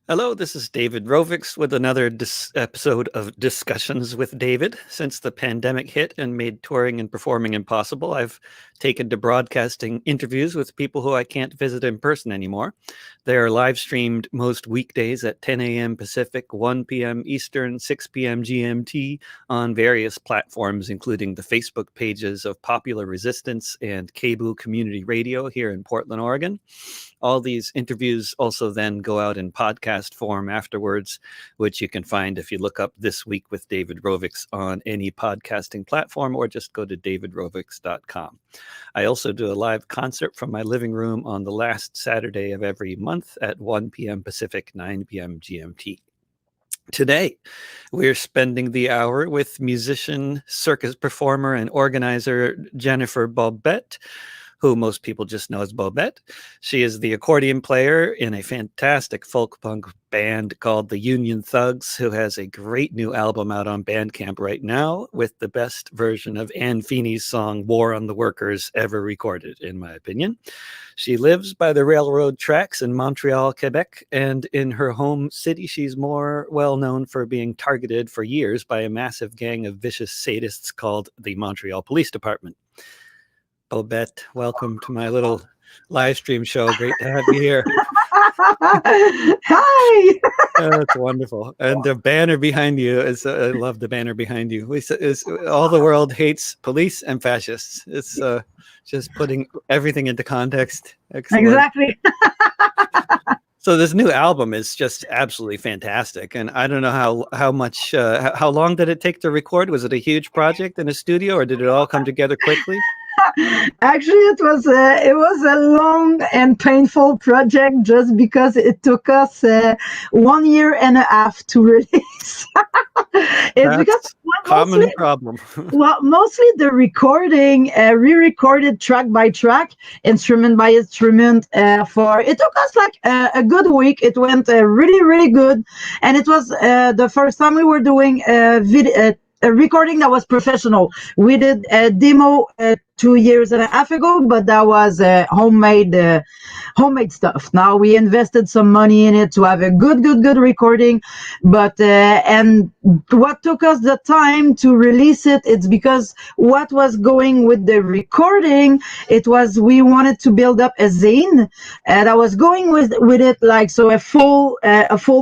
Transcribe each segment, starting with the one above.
Hello, this is David Rovix with another episode of Discussions with David. Since the pandemic hit and made touring and performing impossible, I've taken to broadcasting interviews with people who I can't visit in person anymore. They are live streamed most weekdays at 10 a.m. Pacific, 1 p.m. Eastern, 6 p.m. GMT on various platforms, including the Facebook pages of Popular Resistance and Cable Community Radio here in Portland, Oregon. All these interviews also then go out in podcast form afterwards, which you can find if you look up This Week with David Rovix on any podcasting platform or just go to davidrovix.com. I also do a live concert from my living room on the last Saturday of every month at 1 p.m. Pacific, 9 p.m. GMT. Today, we're spending the hour with musician, circus performer, and organizer Jennifer Bobette, who most people just know as Bobette. She is the accordion player in a fantastic folk punk band called the Union Thugs, who has a great new album out on Bandcamp right now with the best version of Anne Feeney's song War on the Workers ever recorded, in my opinion. She lives by the railroad tracks in Montreal, Quebec, and in her home city, she's more well known for being targeted for years by a massive gang of vicious sadists called the Montreal Police Department. Bobette, welcome to my little live stream show. Great to have you here. Hi. That's wonderful. And the banner behind you is, I love the banner behind you. All the world hates police and fascists. It's just putting everything into context. Excellent. Exactly. So this new album is just absolutely fantastic. And I don't know how long did it take to record? Was it a huge project in a studio or did it all come together quickly? Actually, it was a long and painful project just because it took us 1 year and a half to release. That's because common problem. Mostly the recording, re-recorded track by track, instrument by instrument. It took us like a good week. It went really, really good, and it was the first time we were doing a recording that was professional. We did a demo 2 years and a half ago, but that was homemade stuff. Now we invested some money in it to have a good recording, but and what took us the time to release it, it's because what was going with the recording, it was we wanted to build up a zine, and I was going with it like so a full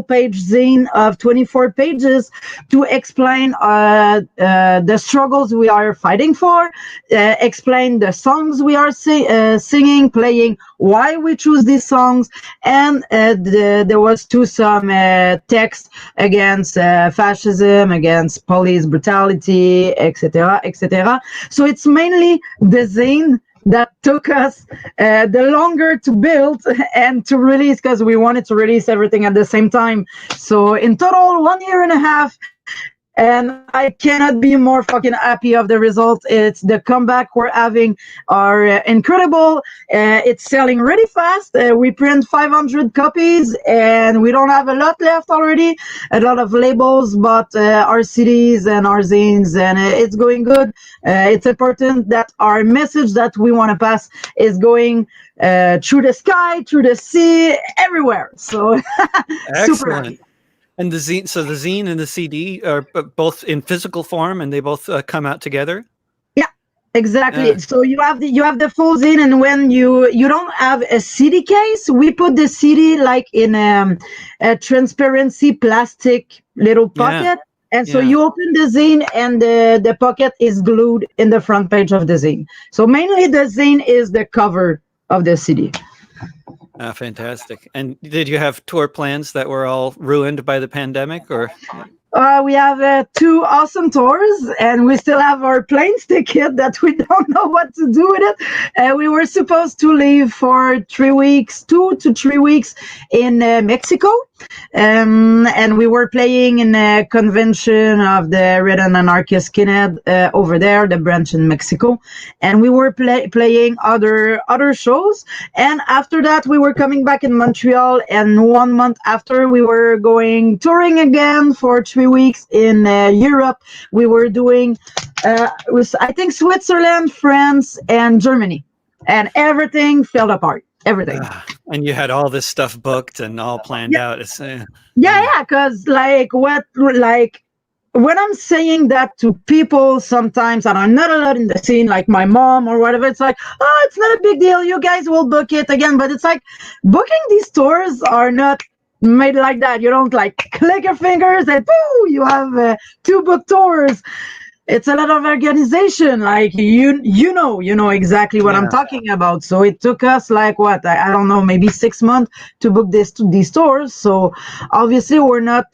page zine of 24 pages to explain the struggles we are fighting for, explain the songs we are singing, playing, why we choose these songs, and there was some text against fascism, against police brutality, etc., etc. So it's mainly the zine that took us the longer to build and to release, because we wanted to release everything at the same time. So in total, 1 year and a half. And I cannot be more fucking happy of the result. It's the comeback we're having are incredible. It's selling really fast. We print 500 copies and we don't have a lot left already. A lot of labels bought our CDs and our zines, and it's going good. It's important that our message that we want to pass is going through the sky, through the sea, everywhere. So super happy. And the zine and the CD are both in physical form, and they both come out together. Yeah, exactly. So you have the full zine, and when you don't have a CD case, we put the CD like in a transparency plastic little pocket, and so you open the zine, and the pocket is glued in the front page of the zine. So mainly the zine is the cover of the CD. Fantastic. And did you have tour plans that were all ruined by the pandemic, or? We have 2 awesome tours, and we still have our plane ticket that we don't know what to do with it. We were supposed to leave for 3 weeks, 2 to 3 weeks in Mexico. And we were playing in a convention of the Red and Anarchist Skinhead over there, the branch in Mexico. And we were playing other shows. And after that, we were coming back in Montreal. And 1 month after, we were going touring again for 3 weeks in Europe. We were doing, I think, Switzerland, France, and Germany. And everything fell apart. everything. And you had all this stuff booked and all planned out. It's Yeah, because when I'm saying that to people sometimes, and I'm not allowed in the scene, like my mom or whatever, it's like, oh, it's not a big deal. You guys will book it again. But it's like booking these tours are not made like that. You don't like click your fingers and boo, you have 2 book tours. It's a lot of organization, like you know exactly what I'm talking about. So it took us like what, I don't know, maybe 6 months to book these tours. So obviously we're not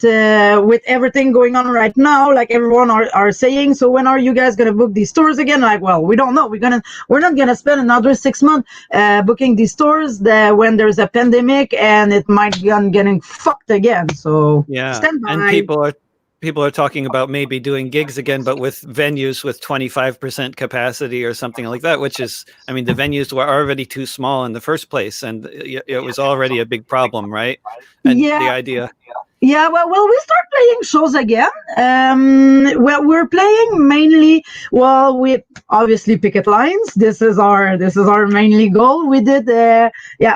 with everything going on right now, like everyone are saying, so when are you guys gonna book these tours again? Like, well, we don't know. We're not gonna spend another 6 months booking these tours when there's a pandemic, and it might be getting fucked again. So stand by. And people are talking about maybe doing gigs again, but with venues with 25% capacity or something like that, which is, I mean, the venues were already too small in the first place, and it was already a big problem, right? And the idea... Yeah, well, we start playing shows again. Well, we're playing mainly, with obviously picket lines. This is our mainly goal. We did,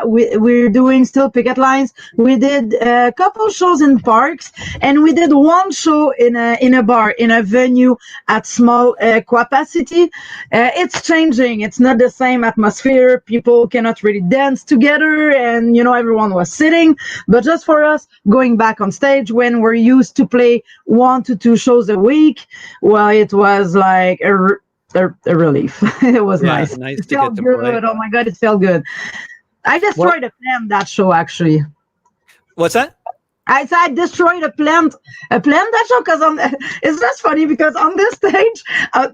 we're doing still picket lines. We did a couple shows in parks, and we did one show in a bar, in a venue at small capacity. It's changing. It's not the same atmosphere. People cannot really dance together, and everyone was sitting. But just for us, going back on stage when we're used to play 1 to 2 shows a week, well, it was like a relief. It was nice. It felt good. Play. Oh my god, it felt good. I destroyed a plan that show, actually. What's that? I destroyed a plant that show, because it's just funny because on this stage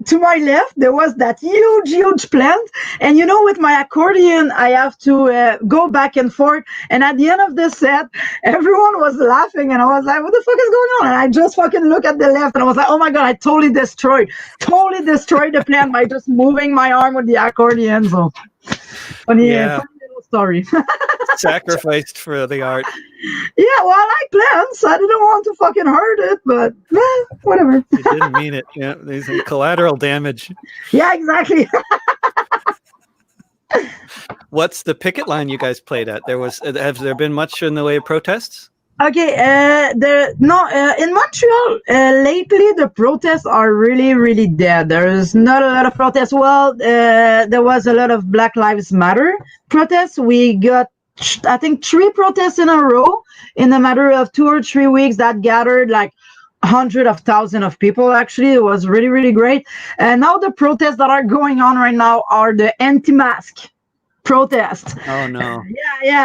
to my left there was that huge plant, and with my accordion I have to go back and forth, and at the end of the set everyone was laughing, and I was like, what the fuck is going on? And I just fucking look at the left, and I was like, oh my god, I totally destroyed the plant by just moving my arm with the accordion. So funny little story. Sacrificed for the art. Yeah, well, I like plants. I didn't want to fucking hurt it, but whatever. You didn't mean it. Yeah, there's some collateral damage. Yeah, exactly. What's the picket line you guys played at? Has there been much in the way of protests? Okay, in Montreal lately the protests are really, really dead. There's not a lot of protests. Well, there was a lot of Black Lives Matter protests. We got, I think, 3 protests in a row in a matter of 2 or 3 weeks that gathered like hundreds of thousands of people. Actually, it was really, really great. And now the protests that are going on right now are the anti-mask protest. Oh no.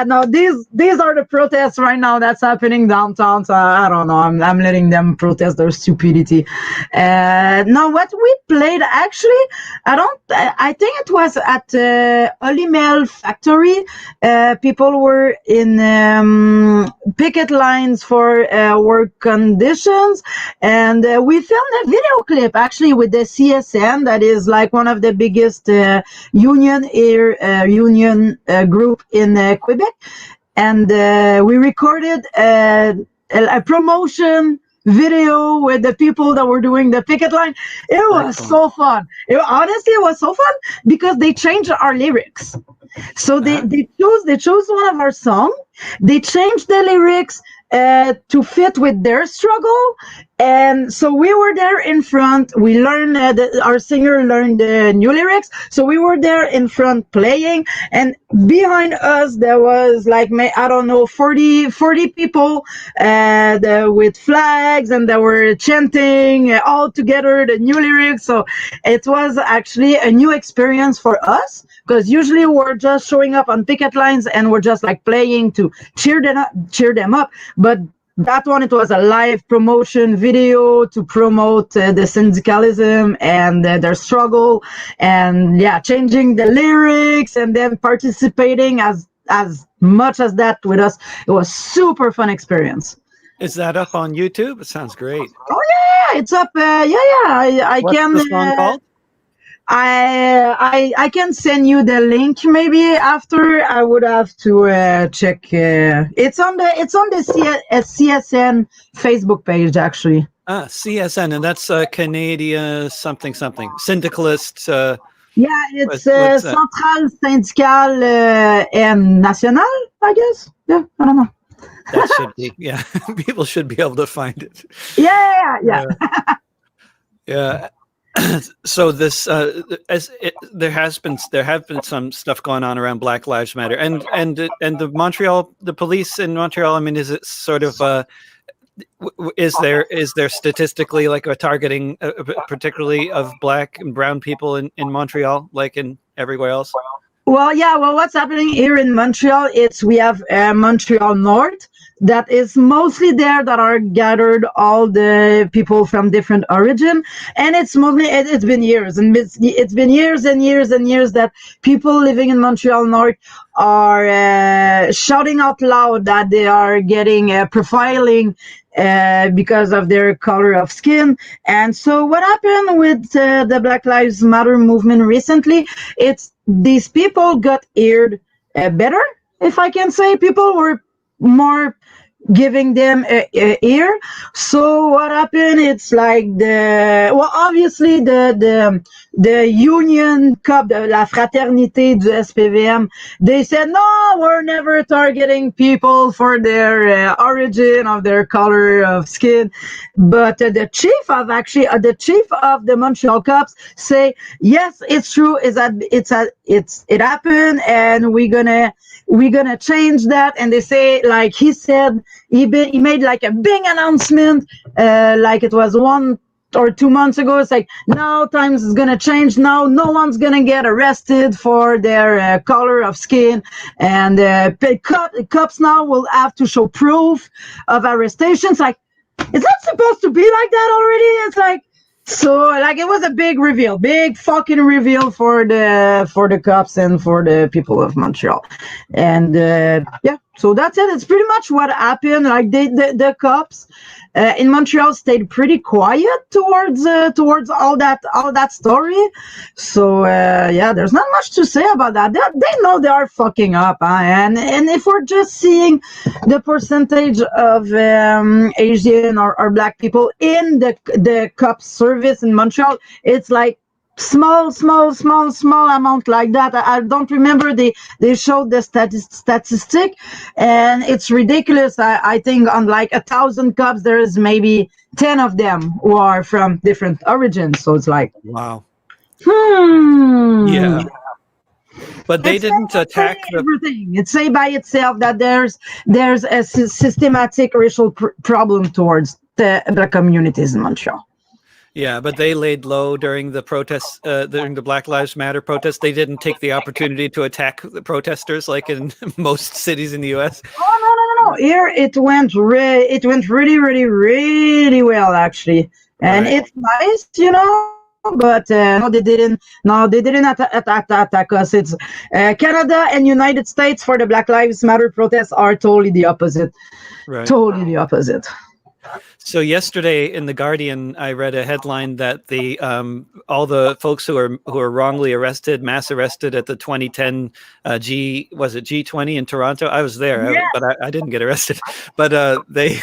No, these are the protests right now that's happening downtown. So I don't know, I'm letting them protest their stupidity. Now what we played, actually, I think it was at Olimel factory. People were in picket lines for work conditions, and we filmed a video clip actually with the CSN, that is like one of the biggest union group in Quebec, and we recorded a promotion video with the people that were doing the picket line. It was so fun. Honestly, it was so fun because they changed our lyrics. So they chose one of our songs. They changed the lyrics to fit with their struggle, and so we were there in front. We learned our singer learned the new lyrics, so we were there in front playing, and behind us there was like, I don't know, 40 people with flags, and they were chanting all together the new lyrics. So it was actually a new experience for us, because usually we're just showing up on picket lines and we're just like playing to cheer them up. But that one, it was a live promotion video to promote the syndicalism and their struggle, and changing the lyrics and then participating as much as that with us. It was super fun experience. Is that up on YouTube? It sounds great. Oh yeah, it's up. I What's can. The song called? I can send you the link maybe after. I would have to check. It's on the CSN Facebook page, actually. CSN, and that's Canadian something syndicalist. Yeah, it's What's that? Centrale Syndicale and Nationale, I guess. Yeah, I don't know. That should be, yeah. People should be able to find it. Yeah. Yeah. So this, there have been some stuff going on around Black Lives Matter, and the Montreal, the police in Montreal. I mean, is it sort of is there statistically like a targeting, particularly of Black and brown people in Montreal, like in everywhere else? Well, yeah. Well, what's happening here in Montreal? We have Montreal North that is mostly there that are gathered all the people from different origin, and it's mostly it's been years it's been years and years and years that people living in Montreal North are shouting out loud that they are getting profiling because of their color of skin. And so what happened with the Black Lives Matter movement recently, it's these people got heard better, if I can say. People were more giving them a ear. So what happened? It's like obviously the union cup, la fraternité du SPVM, they said no, we're never targeting people for their origin of their color of skin. But the chief of the Montreal Cups say yes, it's true. Is that it happened, and we're gonna change that. And they say, like he said, he made like a big announcement, like it was 1 or 2 months ago. It's like, now times is gonna change. Now no one's gonna get arrested for their color of skin, and cops now will have to show proof of arrestations. Like, is that supposed to be like that already? It's like, so like it was a big fucking reveal for the cops and for the people of Montreal. And yeah, so that's it. It's pretty much what happened. Like the cops in Montreal stayed pretty quiet towards all that story. So yeah, there's not much to say about that. They know they are fucking up, and if we're just seeing the percentage of Asian or Black people in the cop service in Montreal, it's like small amount like that. I don't remember. They showed the statistic, and it's ridiculous. I think on like 1,000 cops, there is maybe 10 of them who are from different origins. So it's like, Wow. Yeah. But they didn't attack everything. It's say by itself that there's a systematic racial problem towards the Black communities in Montreal. Yeah, but they laid low during the protests, during the Black Lives Matter protests. They didn't take the opportunity to attack the protesters like in most cities in the U.S. Oh, no. Here it went really well, actually. And Right. It's nice, but no, they didn't. No, they didn't attack us. It's Canada and United States for the Black Lives Matter protests are totally the opposite. Right. Totally the opposite. So yesterday in the Guardian, I read a headline that the all the folks who are wrongly arrested, mass arrested at the 2010 G20 in Toronto. I was there, Yeah. but I didn't get arrested. But they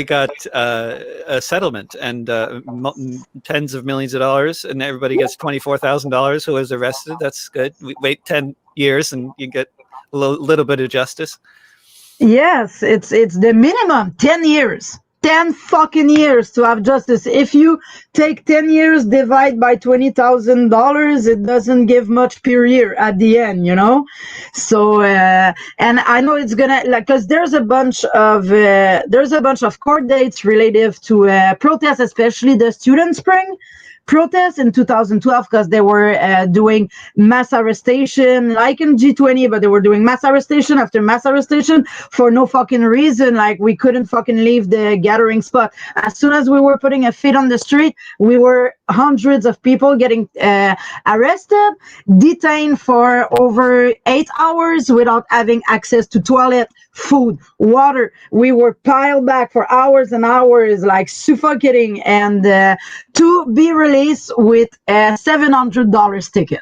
got a settlement and tens of millions of dollars, and everybody gets $24,000 who was arrested. That's good. We wait 10 years and you get a little bit of justice. Yes, it's the minimum 10 years. 10 fucking years to have justice. If you take 10 years, divide by $20,000, it doesn't give much per year at the end, So, and I know it's gonna, like, cause there's a bunch of court dates related to protests, especially the Student Spring protests in 2012, because they were doing mass arrestation like in G20, but they were doing mass arrestation after mass arrestation for no fucking reason. Like, we couldn't fucking leave the gathering spot. As soon as we were putting a feet on the street, we were hundreds of people getting arrested, detained for over 8 hours without having access to toilet, food, water. We were piled back for hours and hours, like suffocating, and to be released with a $700 ticket.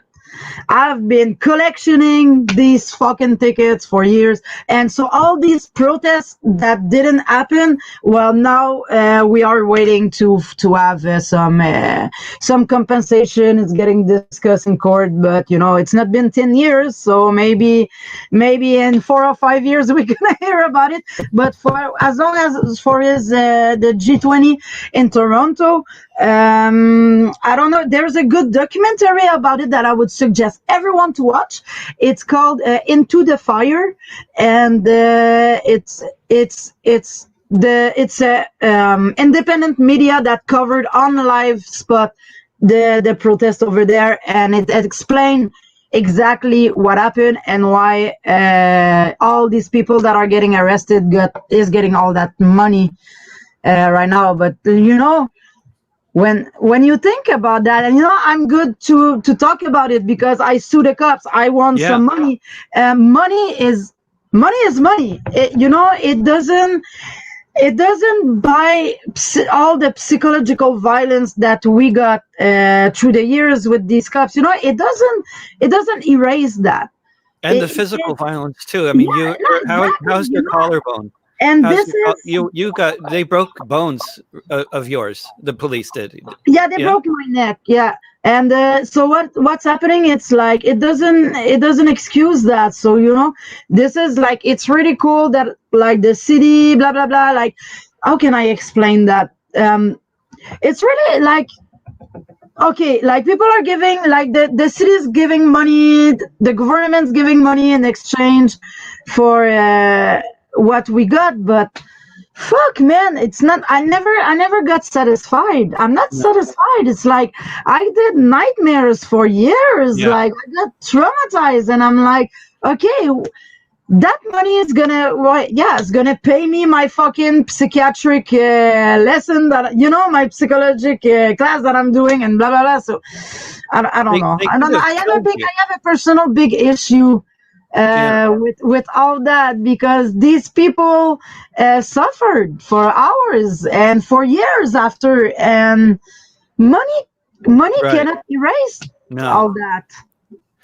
I've been collectioning these fucking tickets for years. And so all these protests that didn't happen, well, now we are waiting to have some compensation. It's getting discussed in court, but it's not been 10 years, so maybe in 4 or 5 years we're gonna hear about it. But for as long as for the G20 in Toronto, I don't know. There's a good documentary about it that I would suggest everyone to watch. It's called Into the Fire, and it's a independent media that covered on live spot the protest over there, and it explained exactly what happened and why all these people that are getting arrested is getting all that money right now. But when you think about that, and I'm good to talk about it because I sue the cops. I want some money. Money is money. It doesn't buy all the psychological violence that we got through the years with these cops. It doesn't erase that. And the physical violence too. I mean, how's your collarbone? And they broke bones of yours. The police did. Yeah, they broke my neck. Yeah, and so what's happening? It's like it doesn't excuse that. So this is like, it's really cool that like the city, blah blah blah. Like, how can I explain that? It's really like, okay, like people are giving, like the city's giving money, the government's giving money in exchange for what we got, but fuck, man, it's not. I never got satisfied. I'm not satisfied. It's like I did nightmares for years. Yeah. Like I got traumatized, and I'm like, okay, that money is it's gonna pay me my fucking psychiatric lesson that my psychologic class that I'm doing, and blah blah blah. So I don't know. I have a personal big issue with all that, because these people suffered for hours and for years after, and money cannot erase all that.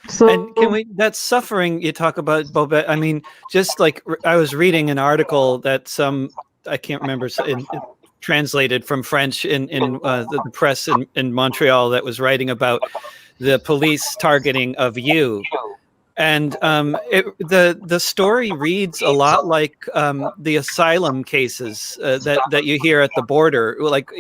So, and that suffering you talk about, Bobette, I mean, just like I was reading an article that I can't remember, translated from French in the press in Montreal, that was writing about the police targeting of you. And the story reads a lot like the asylum cases that you hear at the border, like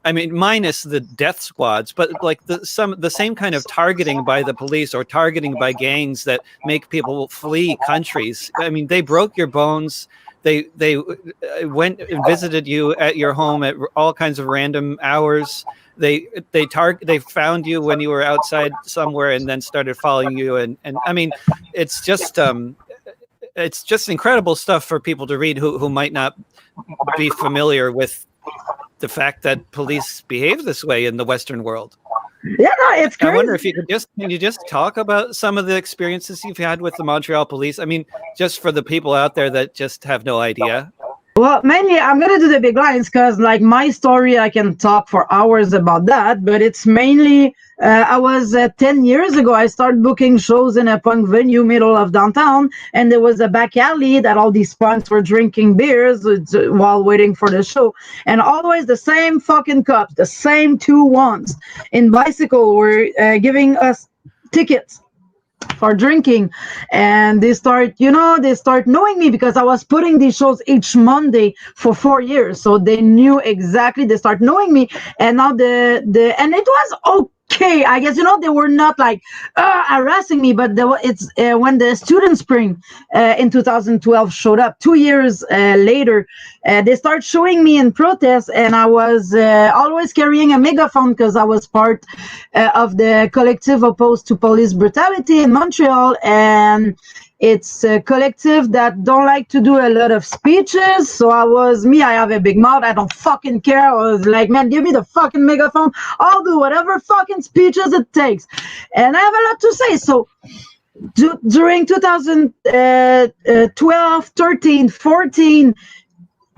I mean, minus the death squads, but like the same kind of targeting by the police or targeting by gangs that make people flee countries. I mean, they broke your bones. They went and visited you at your home at all kinds of random hours. They found you when you were outside somewhere and then started following you, and I mean, it's just incredible stuff for people to read who might not be familiar with the fact that police behave this way in the Western world. Yeah, no, it's crazy. I wonder if can you just talk about some of the experiences you've had with the Montreal police? I mean, just for the people out there that just have no idea. Well, mainly I'm going to do the big lines because, like, my story, I can talk for hours about that, but it's mainly, I was 10 years ago, I started booking shows in a punk venue middle of downtown, and there was a back alley that all these punks were drinking beers while waiting for the show. And always the same fucking cops, the same two ones in bicycle were giving us tickets for drinking, and they start knowing me because I was putting these shows each Monday for 4 years, so they knew exactly. They start knowing me, and now and it was okay, I guess. They were not like harassing me, but it's when the Student Spring in 2012 showed up 2 years later, they start showing me in protest, and I was always carrying a megaphone because I was part of the collective opposed to police brutality in Montreal, and it's a collective that don't like to do a lot of speeches. So I have a big mouth. I don't fucking care. I was like, man, give me the fucking megaphone. I'll do whatever fucking speeches it takes. And I have a lot to say. So during 2012, 13, 14,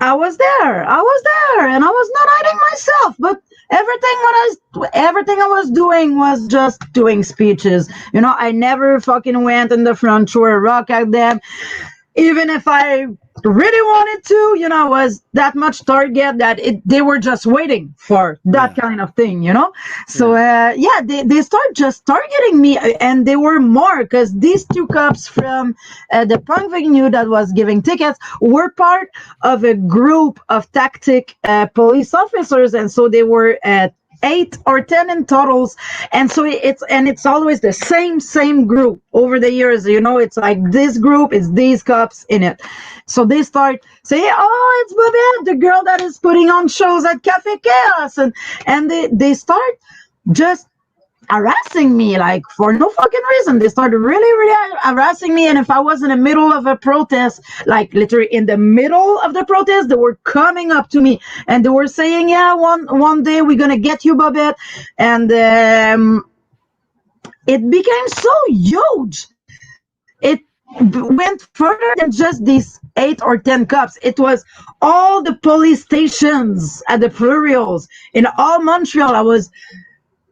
I was there, and I was not hiding myself. But everything I was doing was just doing speeches. I never fucking went in the front row and rock at them. Even if I really wanted to, I was that much target that they were just waiting for that kind of thing, So they start just targeting me, and they were more because these two cops from the punk venue that was giving tickets were part of a group of tactic police officers, and so they were 8 or 10 in totals, and so it's always the same group over the years. It's like this group is these cops in it, so they start saying, "Oh, it's Bobette, the girl that is putting on shows at Cafe Chaos," and they start just harassing me like for no fucking reason. They started really harassing me, and if I was in the middle of a protest, like literally in the middle of the protest, they were coming up to me and they were saying, "Yeah, one day we're gonna get you, Bobette," and it became so huge. It went further than just these 8 or 10 cops. It was all the police stations at the plurials in all Montreal.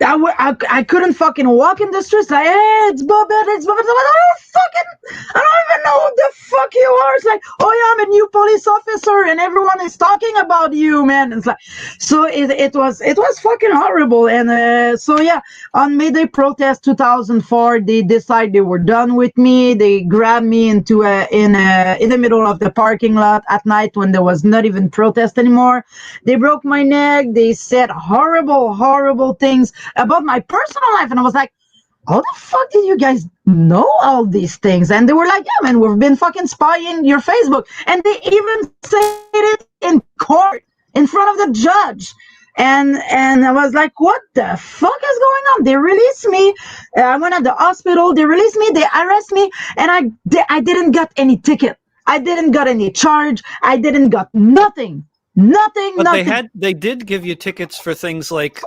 I couldn't fucking walk in the streets like, "Hey, it's Bobette, it's Bobette." I don't even know who the fuck you are. It's like, "Oh yeah, I'm a new police officer and everyone is talking about you, man." It's like, so it was fucking horrible. And so yeah, on May Day protest 2004, they decided they were done with me. They grabbed me into in the middle of the parking lot at night when there was not even protest anymore. They broke my neck. They said horrible things about my personal life, and I was like, "How the fuck did you guys know all these things?" And they were like, "Yeah, man, we've been fucking spying your Facebook." And they even said it in court in front of the judge. And I was like, "What the fuck is going on?" They released me. I went at the hospital. They released me. They arrested me, and I didn't get any ticket. I didn't got any charge. I didn't got nothing. But Nothing. they did give you tickets for things like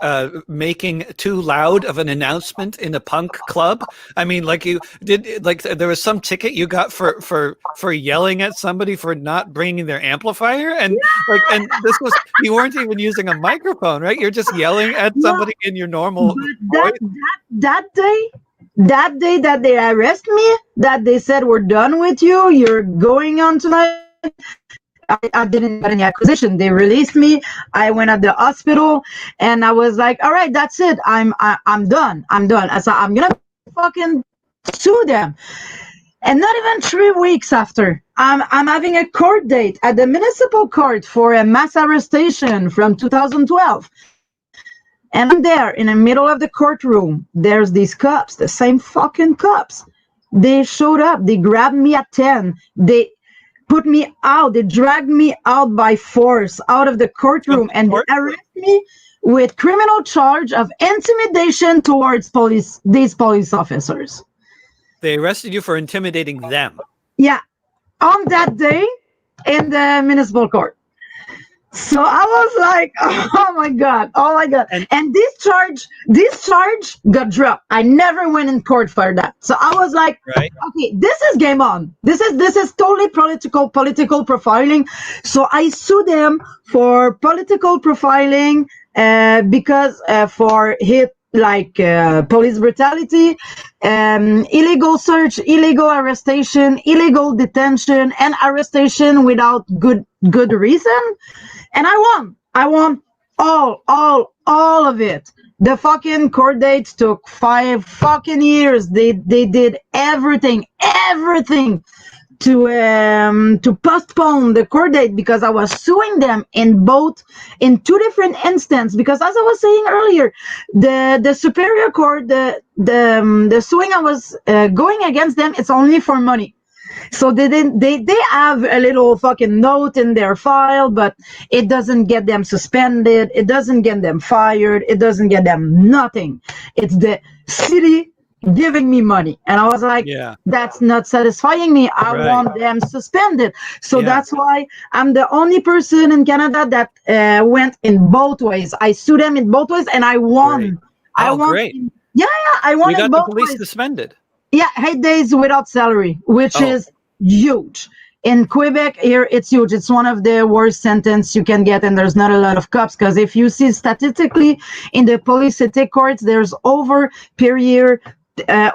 making too loud of an announcement in a punk club. I mean, like you did, like there was some ticket you got for yelling at somebody for not bringing their amplifier, and and this was, you weren't even using a microphone, right? You're just yelling at somebody in your normal voice. That day that they arrest me, that they said, "We're done with you, you're going on tonight," I didn't get any acquisition. They released me. I went at the hospital, and I was like, "All right, that's it. I'm done. So I'm gonna fucking sue them." And not even 3 weeks after, I'm having a court date at the municipal court for a mass arrestation from 2012. And I'm there in the middle of the courtroom. There's these cops, the same fucking cops. They showed up. They grabbed me at 10. They put me out. They dragged me out by force out of the courtroom, and they arrested me with criminal charge of intimidation towards these police officers. They arrested you for intimidating them. Yeah, on that day in the municipal court. So I was like, "Oh my god. And this charge got dropped. I never went in court for that. So I was like, right. Okay, this is game on. This is totally political profiling. So I sued them for political profiling because for hit like police brutality, illegal search, illegal arrestation, illegal detention, and arrestation without good reason. And I won all of it. The fucking court dates took 5 fucking years. They did everything to postpone the court date because I was suing them in 2 different instances. Because as I was saying earlier, the superior court, the suing I was going against them, it's only for money. So they have a little fucking note in their file, but it doesn't get them suspended. It doesn't get them fired. It doesn't get them nothing. It's the city giving me money. And I was like, That's not satisfying me. I want them suspended. So that's why I'm the only person in Canada that went in both ways. I sued them in both ways, and I won. Great. I won. Great. I won. You got in both the police ways. suspended. Yeah, 8 days without salary, which is huge. in Quebec here, it's huge. It's one of the worst sentence you can get, and there's not a lot of cops, because if you see statistically in the police courts, there's over per year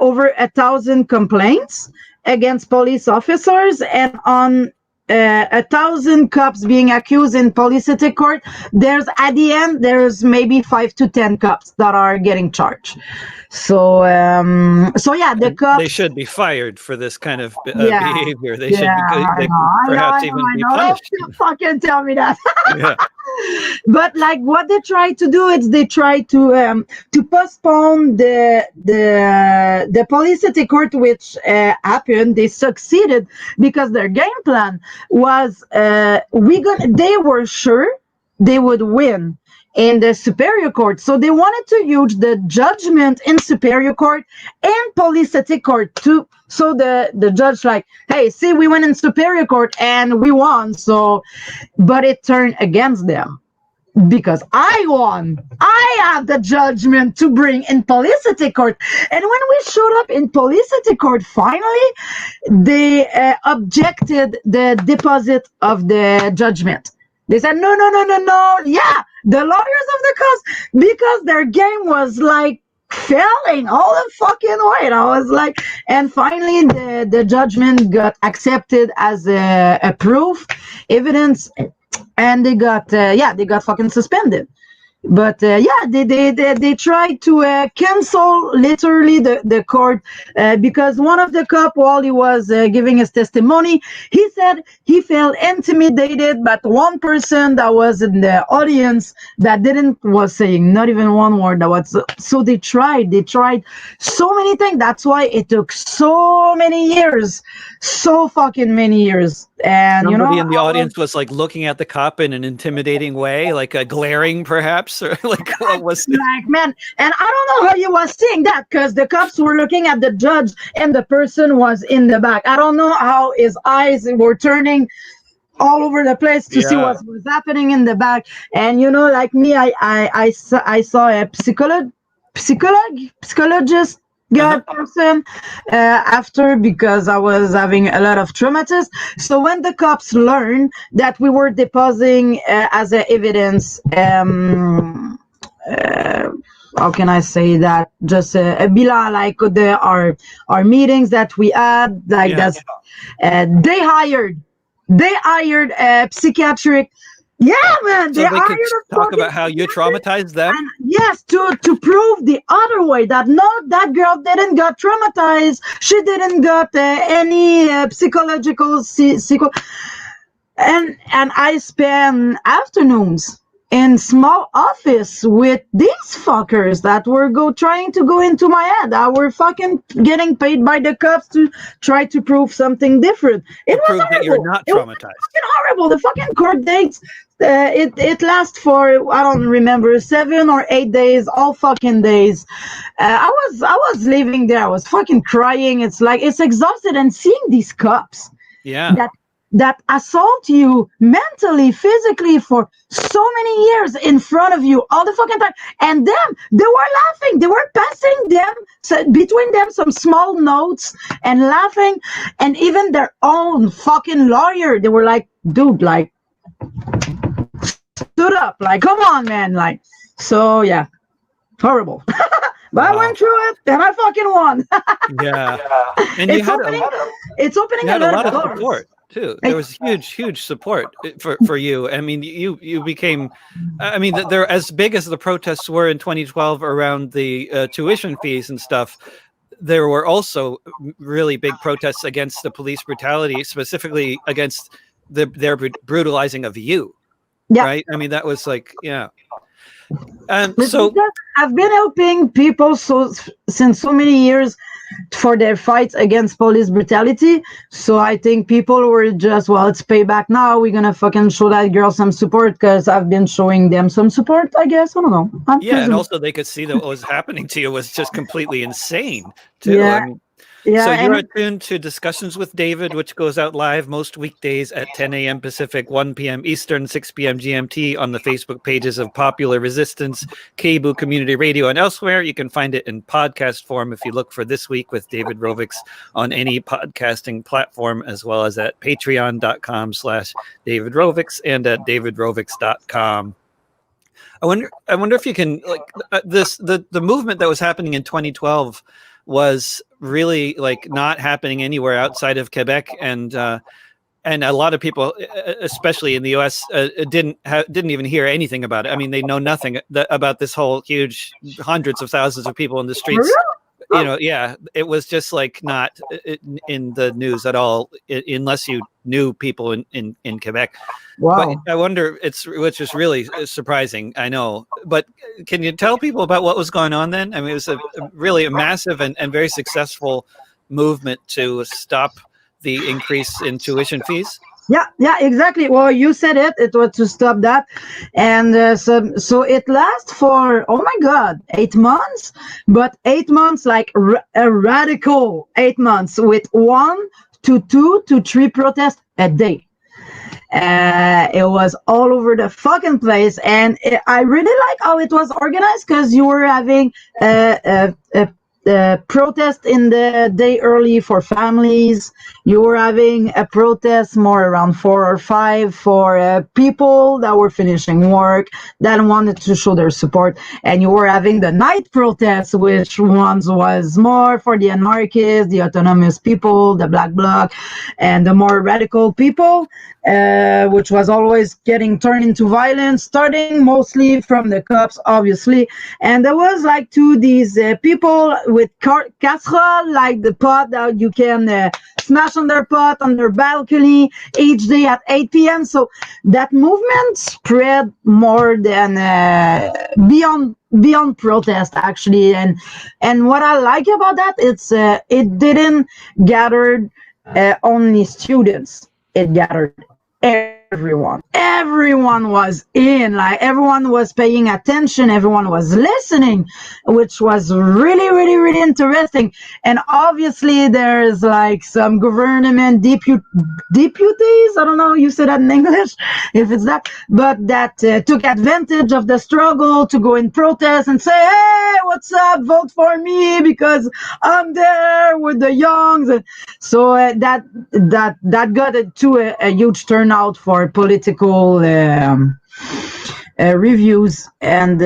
over 1,000 complaints against police officers, and on 1,000 cops being accused in police court, there's at the end there's maybe 5 to 10 cops that are getting charged. So yeah, the cops, they should be fired for this kind of Yeah. behavior. They Yeah, should be, perhaps even be punished. Don't fucking tell me that. Yeah. But like what they try to do is they try to postpone the police court, which happened. They succeeded because their game plan was they were sure they would win in the superior court, so they wanted to use the judgment in superior court and police court too. So the judge like, hey, see, we went in superior court and we won. So, but it turned against them because I won. I have the judgment to bring in police court. And when we showed up in police court, finally, they objected the deposit of the judgment. They said, no. Yeah, the lawyers of the cops, because their game was like failing all the fucking way. And I was like, and finally the judgment got accepted as a proof, evidence, and they got fucking suspended. But they tried to cancel literally the court because one of the cop, while he was giving his testimony, he said he felt intimidated by one person that was in the audience that was saying not even one word. So they tried so many things. That's why it took so many years, so fucking many years. And somebody in the audience was like looking at the cop in an intimidating way, like glaring perhaps, or like what was it? Like, man, and I don't know how you was seeing that, because the cops were looking at the judge and the person was in the back. I don't know how his eyes were turning all over the place to see what was happening in the back. And like me, I saw a psychologist person after, because I was having a lot of traumatism. So when the cops learned that we were depositing as a evidence, how can I say that? Just a bila, like our meetings that we had, like that's they hired a psychiatric. Yeah, man. So they could talk about how you traumatized them. And yes, to prove the other way that no, that girl didn't got traumatized. She didn't got any psychological. And I spent afternoons in small office with these fuckers that were trying to go into my head. I were fucking getting paid by the cops to try to prove something different. It was prove horrible. That you're not traumatized. It was fucking horrible. The fucking court dates. It lasts for, I don't remember, 7 or 8 days, all fucking days. I was living there. I was fucking crying. It's like, it's exhausted, and seeing these cops. Yeah. That assault you mentally, physically for so many years in front of you all the fucking time. And them, they were laughing. They were passing them, between them, some small notes and laughing. And even their own fucking lawyer, they were like, dude, like, stood up, like, come on, man. Like, so yeah, horrible. But I went through it and I fucking won. Yeah. And it's opening a lot of support too. There was huge support for you. I mean, you became, I mean, they're as big as the protests were in 2012 around the tuition fees and stuff. There were also really big protests against the police brutality, specifically against their brutalizing of you. Yeah. Right. I mean, that was like, yeah. And so I've been helping people since so many years for their fights against police brutality. So I think people were just, well, it's payback now. We're gonna fucking show that girl some support, because I've been showing them some support, I guess. I don't know. And also they could see that what was happening to you was just completely insane too. Yeah. I mean, Yeah, So you are and tuned to Discussions with David, which goes out live most weekdays at 10 a.m. Pacific, 1 p.m. Eastern, 6 p.m. GMT on the Facebook pages of Popular Resistance, Kebu Community Radio, and elsewhere. You can find it in podcast form if you look for This Week with David Rovix on any podcasting platform, as well as at patreon.com/David Rovix and at davidrovix.com. I wonder if you can the movement that was happening in 2012 was really like not happening anywhere outside of Quebec, and a lot of people, especially in the U.S., didn't even hear anything about it. I mean, they know nothing about this whole huge hundreds of thousands of people in the for streets. real? Yeah, it was just like not in the news at all, unless you knew people in Quebec. But Wow. I wonder, which is really surprising, I know. But can you tell people about what was going on then? I mean, it was really a massive and very successful movement to stop the increase in tuition fees. Yeah, exactly. Well, you said it. It was to stop that, and so it lasts for, oh my God, 8 months. But 8 months, like a radical 8 months with 1 to 2 to 3 protests a day. It was all over the fucking place, and I really like how it was organized, because you were having a protest in the day early for families. You were having a protest more around 4 or 5 for people that were finishing work that wanted to show their support, and you were having the night protests, which ones was more for the anarchists, the autonomous people, the Black Bloc, and the more radical people, which was always getting turned into violence, starting mostly from the cops, obviously. And there was like these people with casserole, like the pot that you can smash on their pot on their balcony each day at 8 p.m. So that movement spread more than beyond protest, actually. And what I like about that, it didn't gather only students. It gathered everyone was in, like everyone was paying attention, everyone was listening, which was really, really, really interesting. And obviously there's like some government deputies, I don't know, you said that in English, if it's that, but that took advantage of the struggle to go in protest and say, hey, what's up, vote for me because I'm there with the youngs. And so that got to a huge turnout for political reviews. And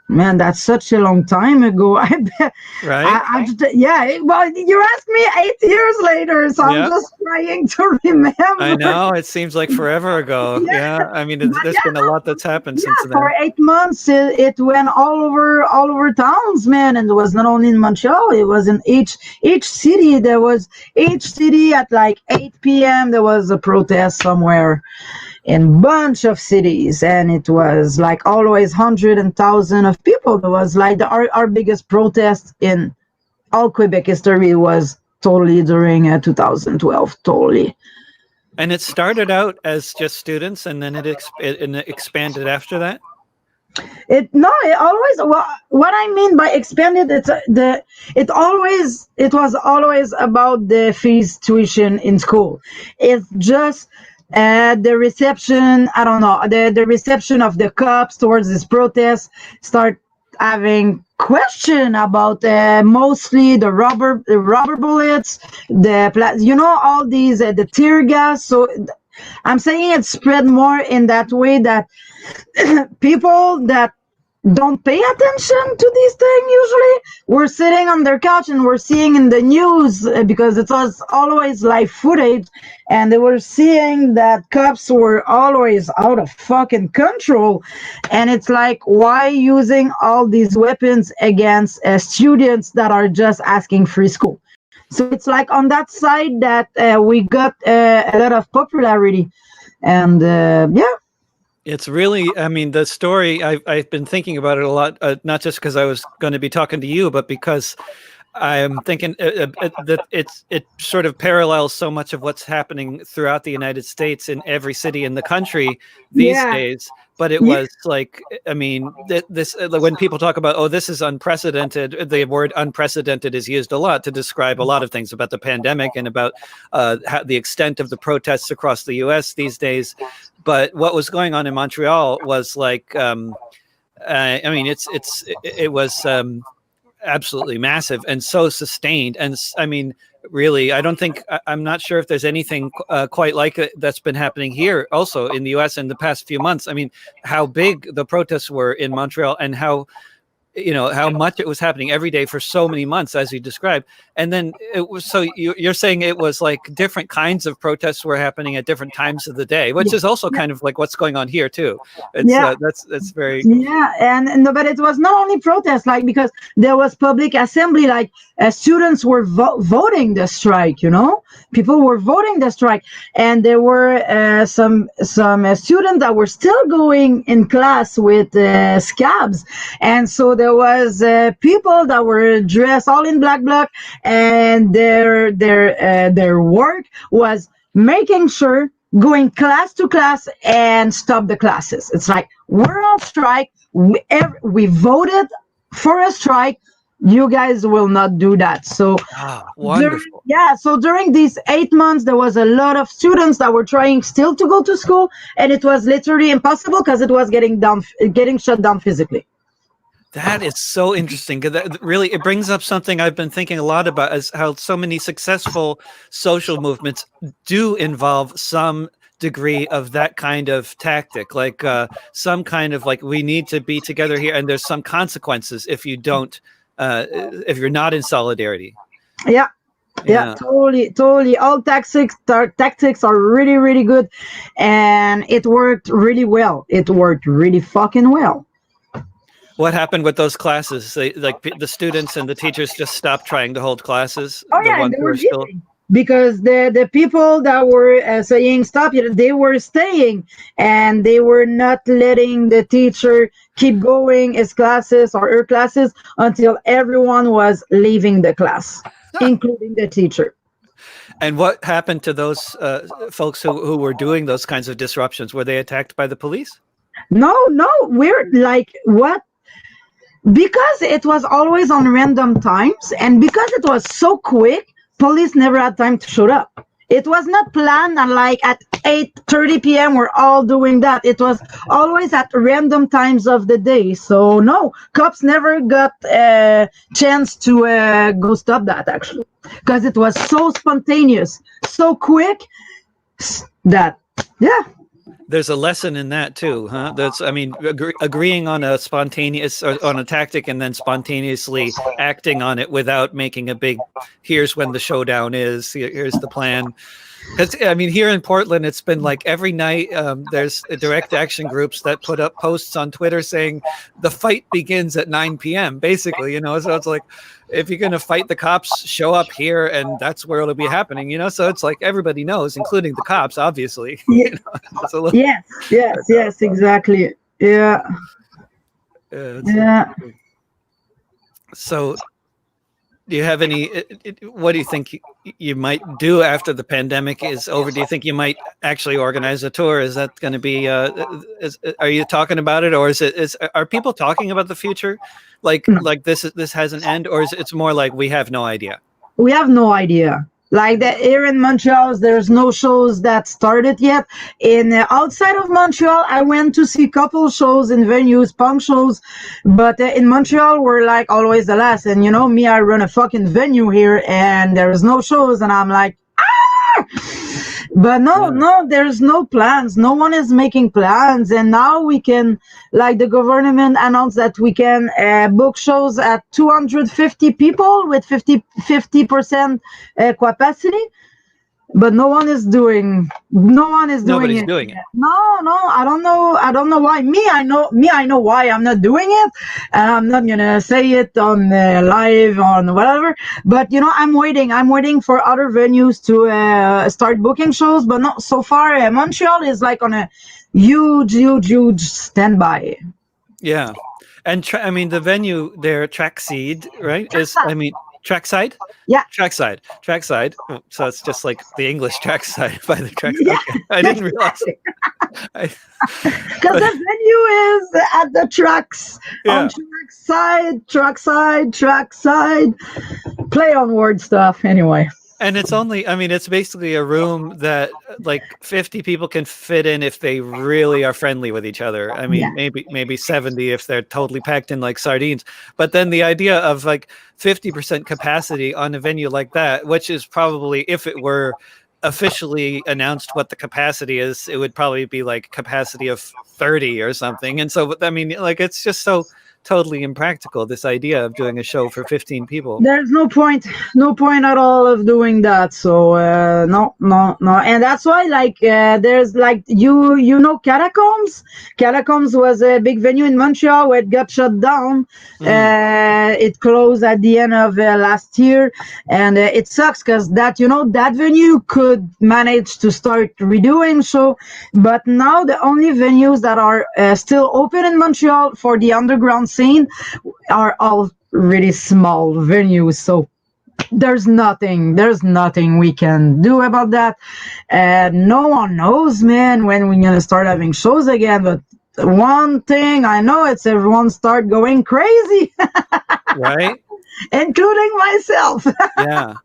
man, that's such a long time ago. I bet. Right. Well, you asked me 8 years later, so I'm just trying to remember. I know, it seems like forever ago. Yeah, I mean, there's been a lot that's happened since then. For 8 months, it went all over towns, man. And it was not only in Montreal; it was in each city. There was each city at like 8 p.m. There was a protest somewhere in bunch of cities, and it was like always hundred and thousand of people. There was like our biggest protest in all Quebec history was totally during 2012, totally. And it started out as just students, and then it expanded after that. It always, what I mean by expanded, it was always about the fees tuition in school. It's just the reception, I don't know, the reception of the cops towards this protest start having question about mostly the rubber bullets, all these the tear gas. So I'm saying it spread more in that way, that people that don't pay attention to these things usually we're sitting on their couch and we're seeing in the news, because it was always live footage, and they were seeing that cops were always out of fucking control. And it's like, why using all these weapons against students that are just asking free school? So it's like on that side that we got a lot of popularity. And It's really, I mean, the story, I've been thinking about it a lot, not just because I was going to be talking to you, but because I'm thinking that it sort of parallels so much of what's happening throughout the United States in every city in the country these Yeah, days. But it yeah, was like, I mean, this when people talk about, oh, this is unprecedented, the word unprecedented is used a lot to describe a lot of things about the pandemic and about the extent of the protests across the U.S. these days. But what was going on in Montreal was like, I mean, it was. Absolutely massive and so sustained. And I mean, really, I don't think I'm not sure if there's anything quite like it that's been happening here also in the US in the past few months. I mean, how big the protests were in Montreal and how, you know, how much it was happening every day for so many months, as you described. And then it was, so you're saying it was like different kinds of protests were happening at different times of the day, which is also kind of like what's going on here too. It's yeah. that's very, Yeah, and no, but it was not only protests, like because there was public assembly, like students were voting the strike. You know, people were voting the strike, and there were some students that were still going in class with scabs, and so there was people that were dressed all in black, and their work was making sure going class to class and stop the classes. It's like, we're on strike. We voted for a strike. You guys will not do that. So, wonderful. so during these 8 months, there was a lot of students that were trying still to go to school, and it was literally impossible because it was getting shut down physically. That is so interesting, because that really, it brings up something I've been thinking a lot about, is how so many successful social movements do involve some degree of that kind of tactic, like some kind of like, we need to be together here, and there's some consequences if you don't, if you're not in solidarity. Yeah. Yeah, totally. All tactics are really, really good, and it worked really well. It worked really fucking well. What happened with those classes? They, like, the students and the teachers just stopped trying to hold classes. Oh The yeah, ones they who were are still. leaving because the people that were saying stop, they were staying, and they were not letting the teacher keep going his classes or her classes until everyone was leaving the class, including the teacher. And what happened to those folks who were doing those kinds of disruptions? Were they attacked by the police? No, we're like, what? Because it was always on random times, and because it was so quick, police never had time to show up. It was not planned, and like at 8:30 p.m. we're all doing that. It was always at random times of the day. So no, cops never got a chance to go stop that, actually, because it was so spontaneous, so quick that, yeah. There's a lesson in that too, huh? That's, I mean, agreeing on a spontaneous, or on a tactic, and then spontaneously acting on it without making a big, here's when the showdown is, here's the plan. Because, I mean, here in Portland, it's been like every night there's direct action groups that put up posts on Twitter saying the fight begins at 9 p.m. basically, you know. So it's like, if you're going to fight the cops, show up here, and that's where it'll be happening, you know. So it's like everybody knows, including the cops, obviously. Yeah. You know, it's a little, Yes, exactly. Yeah. Yeah. So, do you have any, what do you think you might do after the pandemic is over? Do you think you might actually organize a tour? Is that going to be, are you talking about it, or are people talking about the future? Like this has an end, or is it's more like we have no idea? We have no idea. Like here in Montreal, there's no shows that started yet. In outside of Montreal, I went to see a couple shows in venues, punk shows, but in Montreal, we're like always the last. And you know me, I run a fucking venue here, and there's no shows, and I'm like, ah! But no, there's no plans. No one is making plans, and now we can, like, the government announced that we can book shows at 250 people with 50% capacity, but no one is doing Nobody's it. doing it. No, I don't know why. I know why I'm not doing it, and I'm not gonna say it on live on whatever. But you know, I'm waiting for other venues to start booking shows. But no, so far Montreal is like on a huge standby. Yeah, and I mean, the venue there, Trackseed, right? Trackside? Yeah. Trackside. Oh, so it's just like the English trackside by the trackside. Yeah, Okay. I didn't realize. because the venue is at the tracks, Yeah. on track side. Play on word stuff. Anyway. And it's only, I mean, it's basically a room that like 50 people can fit in if they really are friendly with each other. I mean, maybe 70 if they're totally packed in like sardines. But then the idea of like 50% capacity on a venue like that, which is probably, if it were officially announced what the capacity is, it would probably be like capacity of 30 or something. And so, I mean, like, it's just so totally impractical, this idea of doing a show for 15 people. There's no point at all of doing that. So no, and that's why there's like you know Catacombs was a big venue in Montreal where it got shut down. It closed at the end of last year, and it sucks because that venue could manage to start redoing show, but now the only venues that are still open in Montreal for the underground scene are all really small venues, so there's nothing we can do about that. No one knows, man, when we're gonna start having shows again, but one thing I know, it's everyone start going crazy. Right, including myself. Yeah,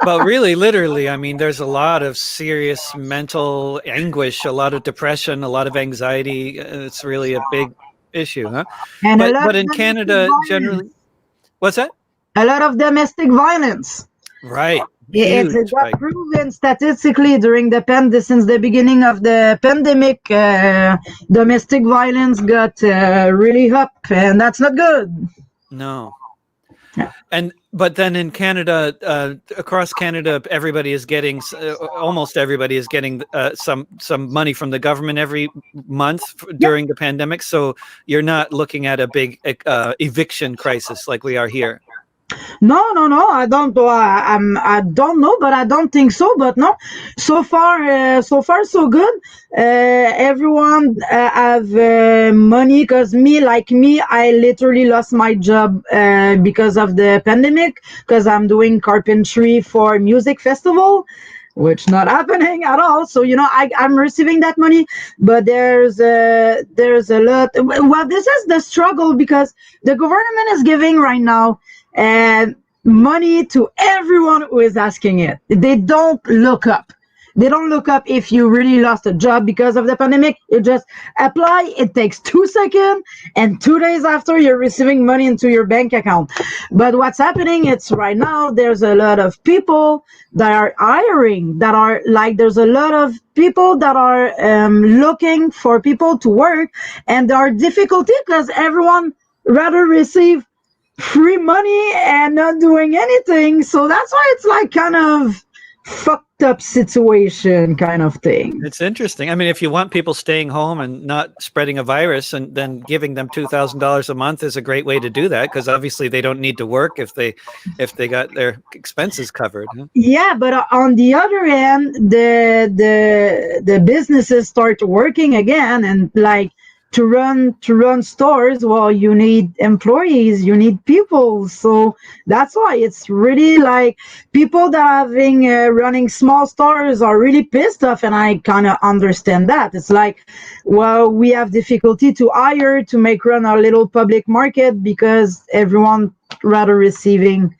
but really, literally, I mean, there's a lot of serious mental anguish, a lot of depression, a lot of anxiety. It's really a big issue, huh? And but in Canada generally, what's that? A lot of domestic violence. Right. It's got proven statistically during since the beginning of the pandemic. Domestic violence got really up, and that's not good. No. But then in Canada, across Canada, everybody is getting almost everybody is getting some money from the government every month during the pandemic. So you're not looking at a big eviction crisis like we are here. No, I don't. I don't know, but I don't think so. But no, so far, so good. Everyone have money, because me, I literally lost my job because of the pandemic, because I'm doing carpentry for music festival, which not happening at all. So I'm receiving that money, but there's a lot. Well, this is the struggle, because the government is giving right now money to everyone who is asking it. They don't look up. If you really lost a job because of the pandemic. You just apply. It takes 2 seconds, and 2 days after, you're receiving money into your bank account. But what's happening, it's right now, there's a lot of people that are hiring, there's a lot of people that are looking for people to work, and there are difficulty because everyone rather receive free money and not doing anything. So that's why it's like kind of fucked up situation kind of thing. It's interesting. I mean, if you want people staying home and not spreading a virus, and then giving them $2,000 a month is a great way to do that, because obviously they don't need to work if they got their expenses covered. Huh? Yeah, but on the other hand, the businesses start working again, and to run stores, well, you need employees, you need people. So that's why it's really people that are having running small stores are really pissed off, and I kind of understand that. It's well, we have difficulty to hire to make run our little public market, because everyone rather receiving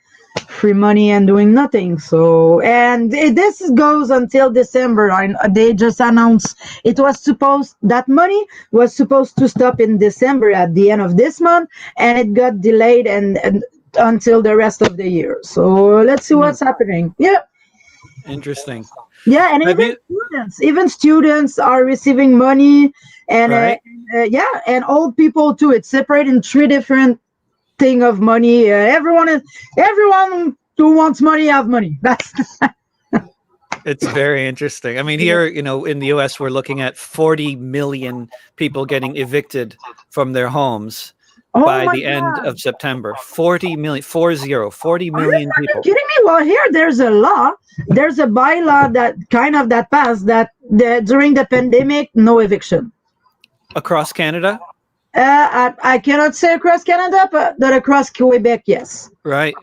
free money and doing nothing. So, and this goes until December. They just announced that money was supposed to stop in December, at the end of this month, and it got delayed and until the rest of the year. So let's see what's happening. Yeah. Interesting. Yeah, and even students are receiving money, and right. And old people too. It's separated in 3 different thing of money. Everyone who wants money have money. That's It's very interesting. I mean, here, in the US, we're looking at 40 million people getting evicted from their homes by the end of September. 40 million, 40 million people. Are you kidding me? Well, here there's a bylaw that passed that during the pandemic, no eviction across Canada. I cannot say across Canada, but across Quebec, yes. Right.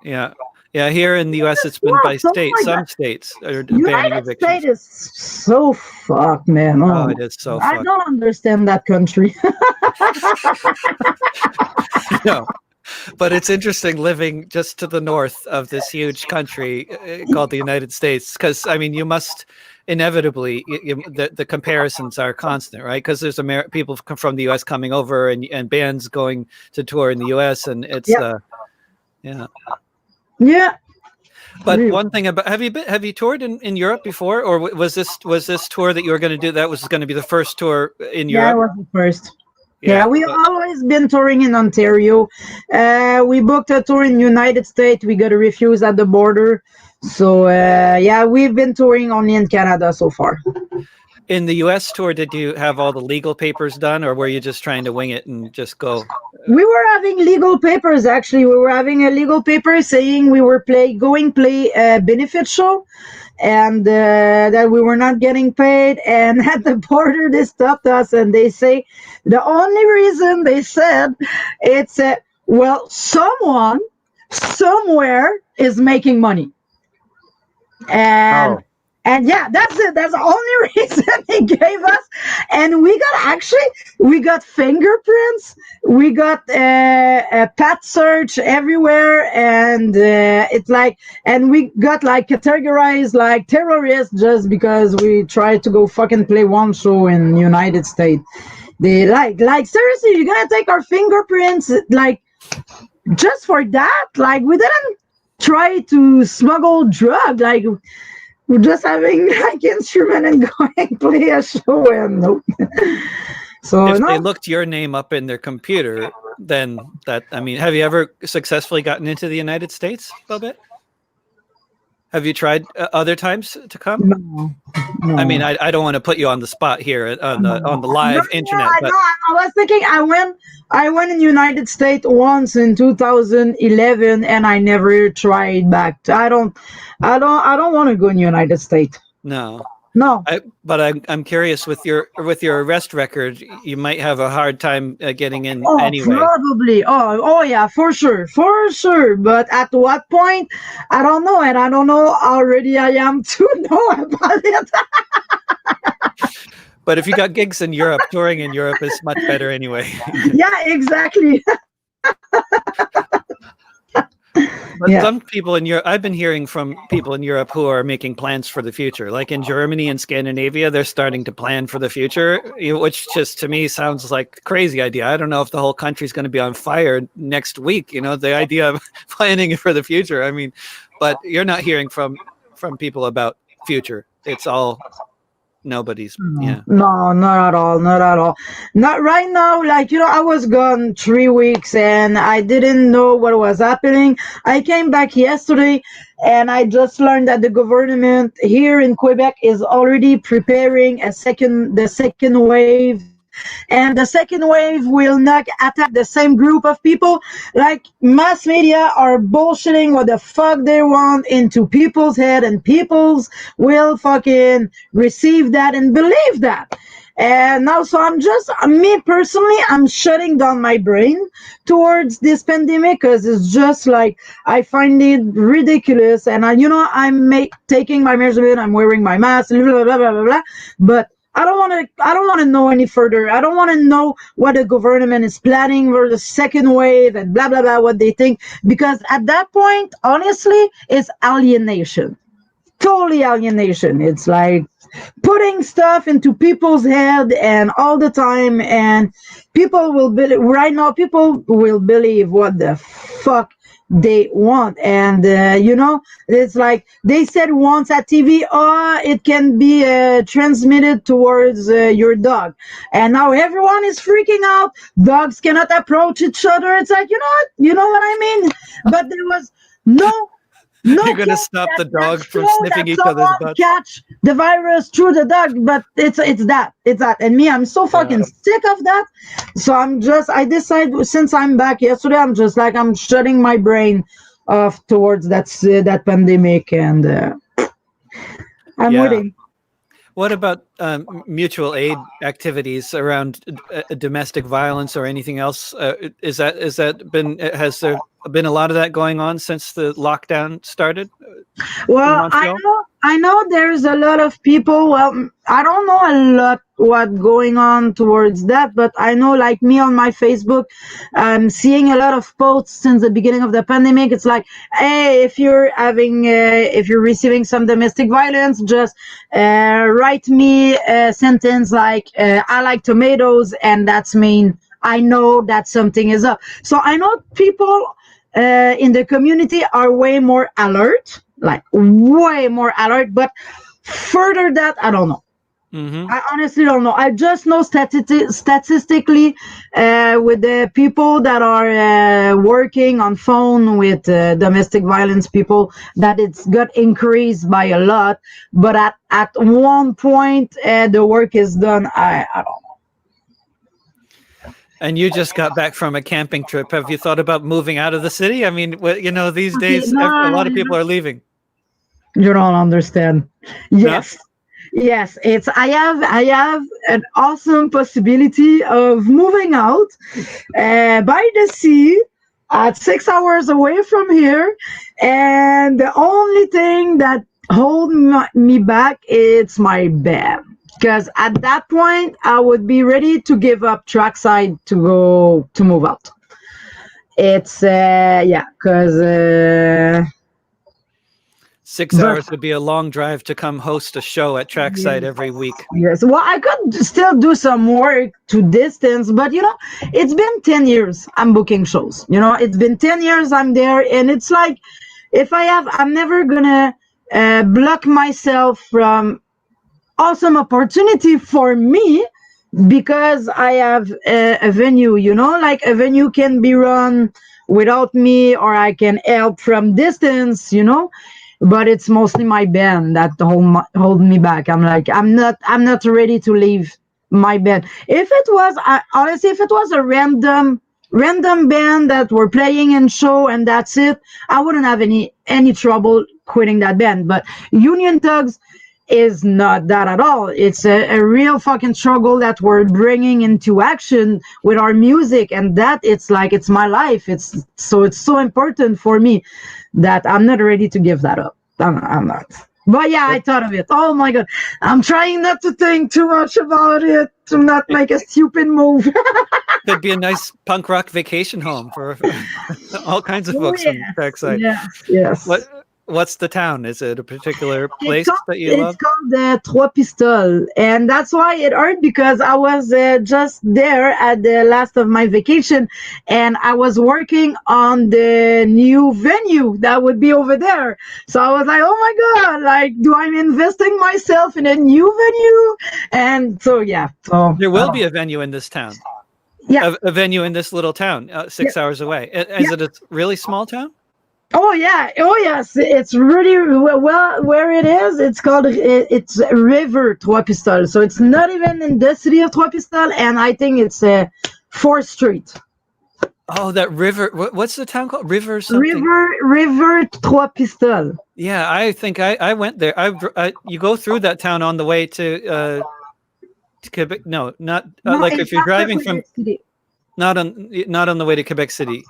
Yeah. Yeah, here in the U.S., it's been by Something state. like Some that. states are banning United evictions. States is so fucked, man. Oh, Oh, it is so I fucked. don't understand that country. No, but it's interesting living just to the north of this huge country called the United States, because I mean, you must inevitably the comparisons are constant, right? Because there's people from the U.S. coming over and bands going to tour in the U.S. and it's Yeah. yeah. Yeah. But Really. one thing about have you toured in Europe before, or was this tour that you were going to do, that was going to be the first tour in Yeah, I Europe? was the first. Yeah, Yeah, we always been touring in Ontario. We booked a tour in United States. We got a refuse at the border. So yeah, we've been touring only in Canada so far. in the U.S. tour, did you have all the legal papers done, or were you just trying to wing it and just go? We were having legal papers actually. We were having a legal paper saying we were play a benefit show, and that we were not getting paid. And at the border, they stopped us and they say the only reason they said it's well, someone somewhere is making money, and Oh, yeah, that's it. That's the only reason they gave us. And we got fingerprints, we got a pet search everywhere, and it's like, and we got like categorized like terrorists just because we tried to go fucking play one show in United States. They like seriously, you're gonna take our fingerprints like just for that? Like we didn't try to smuggle drug. Like we're just having like instrument and going play a show, and nope. So if they no, looked your name up in their computer, then that, I mean, have you ever successfully gotten into the United States, Bobette? Have you tried other times to come? no, I mean, no. I don't want to put you on the spot here on No, the live internet, I know. but I was thinking. I went in United States once in 2011, and I never tried back. I don't want to go in United States. no. No. I'm curious with your arrest record, you might have a hard time getting in Oh, anyway. probably. Oh, yeah, for sure. But at what point, I don't know, and I don't know how ready I am to know about it. But if you got gigs in Europe, touring in Europe is much better anyway. Yeah, exactly. But Yeah. some people in Europe, I've been hearing from people in Europe who are making plans for the future. Like in Germany and Scandinavia, they're starting to plan for the future, which just to me sounds like a crazy idea. I don't know if the whole country's going to be on fire next week. The idea of planning for the future. I mean, but you're not hearing from people about future. It's all nobody's. Yeah. No, not at all. Not at all. Not right now. Like, I was gone 3 weeks and I didn't know what was happening. I came back yesterday and I just learned that the government here in Quebec is already preparing the second wave. And the second wave will not attack the same group of people. Like, mass media are bullshitting what the fuck they want into people's head, and people's will fucking receive that and believe that. And now, so me personally, I'm shutting down my brain towards this pandemic, because it's just like, I find it ridiculous. And I'm taking my measurement, I'm wearing my mask, blah, blah, blah, blah, blah. But I don't want to know any further. I don't want to know what the government is planning for the second wave and blah, blah, blah, what they think. Because at that point, honestly, it's alienation. Totally alienation. It's like putting stuff into people's head and all the time, and people will believe what the fuck they want. And it's like they said once at TV, it can be transmitted towards your dog, and now everyone is freaking out. Dogs cannot approach each other. It's like, you know what I mean. But there was no You're going to stop the dog from sniffing each other's butts. Catch the virus through the dog, but it's that, and me, I'm so fucking sick of that. So I decide, since I'm back yesterday, I'm shutting my brain off towards that pandemic, and I'm waiting. What about mutual aid activities around domestic violence or anything else? Has there been a lot of that going on since the lockdown started in Well, Montreal? I know there's a lot of people. Well, I don't know a lot what going on towards that, but I know, like me on my Facebook, I'm seeing a lot of posts since the beginning of the pandemic. It's like, hey, if you're receiving some domestic violence, just write me a sentence like, I like tomatoes, and that's mean I know that something is up. So I know people in the community are way more alert, like way more alert, but further that I don't know. Mm-hmm. I honestly don't know. I just know statistically with the people that are working on phone with domestic violence people, that it's got increased by a lot, but at one point the work is done. I don't know. And you just got back from a camping trip. Have you thought about moving out of the city? I mean, these Okay, days, no, a lot of people are leaving. you don't understand. No? Yes. Yes, it's I have an awesome possibility of moving out by the sea at 6 hours away from here, and the only thing that hold me back it's my bed, because at that point I would be ready to give up trackside to go to move out. It's yeah, because 6 hours would be a long drive to come host a show at Trackside every week. yes. Well, I could still do some work to distance, but it's been 10 years I'm booking shows. It's been 10 years I'm there, and it's like, I'm never gonna block myself from awesome opportunity for me, because I have a venue, like a venue can be run without me, or I can help from distance, but it's mostly my band that hold me back. I'm like, I'm not ready to leave my band. If it was honestly, if it was a random band that were playing in show and that's it, I wouldn't have any trouble quitting that band. But Union Tugs is not that at all. It's a real fucking struggle that we're bringing into action with our music, and that it's like, it's my life. It's so important for me that I'm not ready to give that up. I'm not. But yeah, I thought of it. Oh my god, I'm trying not to think too much about it, to not make a stupid move. Could be a nice punk rock vacation home for all kinds of folks from Trackside. Yes. What's the town? Is it a particular place that you love? It's called Trois Pistoles, and that's why it hurt, because I was just there at the last of my vacation, and I was working on the new venue that would be over there. So I was like, oh my god, like, do I'm investing myself in a new venue? And so yeah, so there will be a venue in this town. Yeah, a venue in this little town, 6 hours away. Is it a really small town? Oh yeah, oh yes, it's really well where it is. It's called it's River Trois Pistoles, so it's not even in the city of Trois Pistoles, and I think it's 4th Street. Oh, that river. What's the town called? River something. River Trois Pistoles. Yeah, I think I went there. You go through that town on the way to Quebec. No, not like if you're driving from. Not on the way to Quebec City.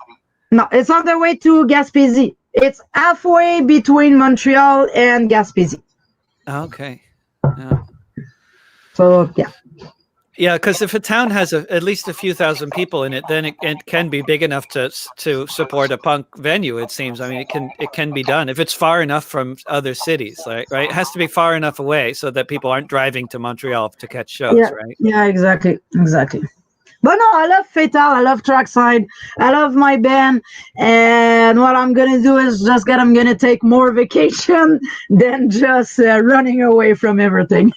No, it's on the way to Gaspésie. It's halfway between Montreal and Gaspésie. Okay. Yeah. So yeah. Yeah, because if a town has at least a few thousand people in it, then it can be big enough to support a punk venue. It seems. I mean, it can be done if it's far enough from other cities, right? It has to be far enough away so that people aren't driving to Montreal to catch shows, right? Yeah, exactly. But no, I love Fatal. I love Trackside. I love my band. And what I'm going to do is I'm going to take more vacation than just running away from everything.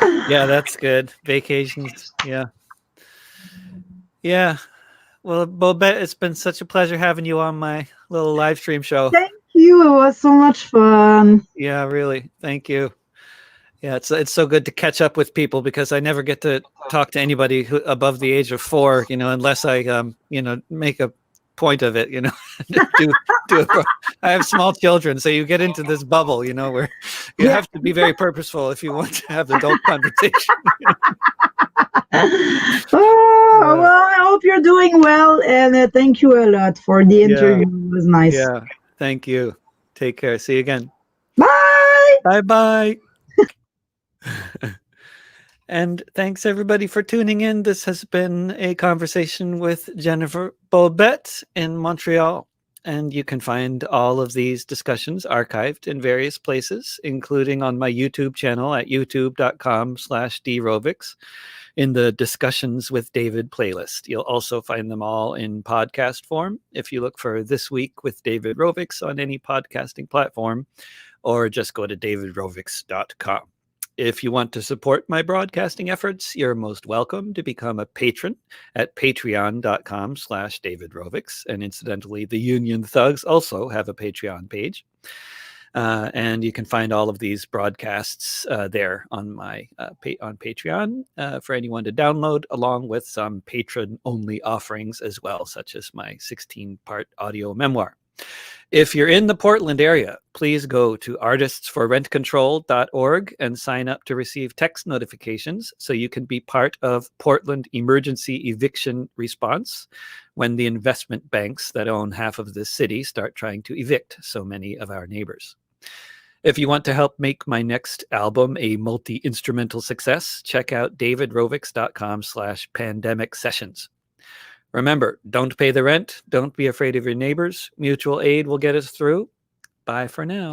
Yeah, that's good. Vacations. Yeah. Yeah. Well, Bobette, it's been such a pleasure having you on my little live stream show. Thank you. It was so much fun. Yeah, really. Thank you. Yeah, it's so good to catch up with people, because I never get to talk to anybody above the age of 4, unless I make a point of it, you know. I have small children, so you get into this bubble, you know, where you have to be very purposeful if you want to have adult conversation. Oh, well, I hope you're doing well, and thank you a lot for the interview. It was nice. Yeah, thank you. Take care. See you again. Bye. Bye-bye. And thanks everybody for tuning in. This has been a conversation with Jennifer Bobette in Montreal. And you can find all of these discussions archived in various places, including on my YouTube channel at youtube.com/drovics in the Discussions with David playlist. You'll also find them all in podcast form if you look for This Week with David Rovics on any podcasting platform, or just go to davidrovics.com. If you want to support my broadcasting efforts, you're most welcome to become a patron at patreon.com/davidrovics. And incidentally, the Union Thugs also have a Patreon page. And you can find all of these broadcasts there on my on Patreon for anyone to download, along with some patron-only offerings as well, such as my 16-part audio memoir. If you're in the Portland area, please go to artistsforrentcontrol.org and sign up to receive text notifications so you can be part of Portland emergency eviction response when the investment banks that own half of the city start trying to evict so many of our neighbors. If you want to help make my next album a multi-instrumental success, check out davidrovics.com/pandemic sessions. Remember, don't pay the rent. Don't be afraid of your neighbors. Mutual aid will get us through. Bye for now.